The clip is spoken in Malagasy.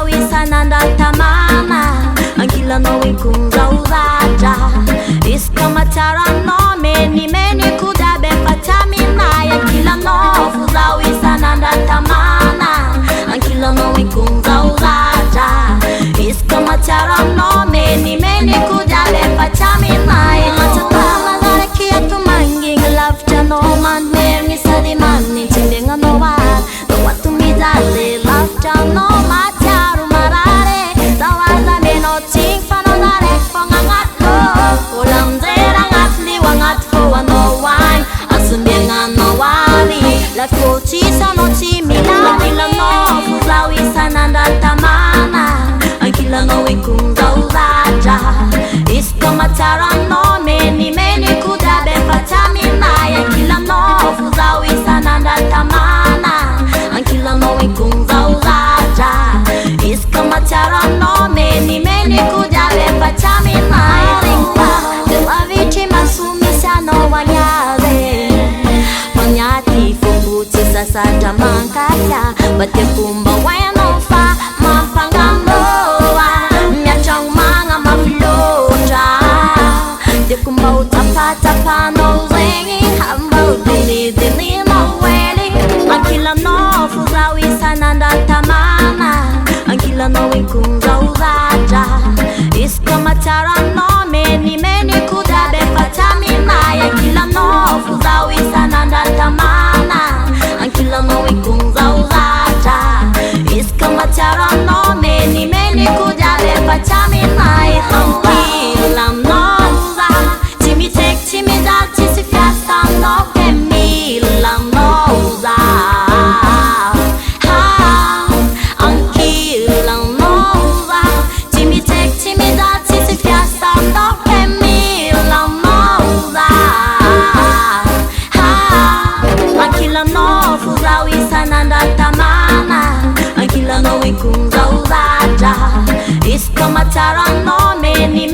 sanandatamana ankila noinkunza uzaja iskamatara no meni kudabe fatamina ankila no fuzawi sanandatamana ankila noinkunza uzaja iskamatara no meni kudabe fatamina matatama zarakia tumanging lafta no man merni sadimani tindenga no wa watu midale lafta no mataru marare tawaza meno ting fanonare fongangat lo ulam zera ngatli wangat fo no wine asumbenga no wali la kochisa no chimila mila no fuzawi sanandatamana ankila no ikunza uzaja iskamatara no meni kudabe fatamina ankila no fuzawi sanandatamana ankila no ikunza uzaja iskamatara no meni kudabe fatamina delaviti masumisa no wanyale manyati fumbuti sasa tamankaya bate kumba weno fa mapangamoa myachang manga maflota de kumba utapa no zengi hambo dili no weli ankila no fuzawi sanandatamana ankila no ikunza uzaja iskamatara no meni kudabe fatamina ankila no fuzawi sanandatamana ankila no ikunza uzaja iskamatara no meni kudabe fatamina ankila no uza timitek timida tisifiasta no kemila no uza ankila no uza timitek timida tisifiasta no kemila no uza ankila no fuzawi sanandatamana ankila no ikunza uzaja iskamatara no meni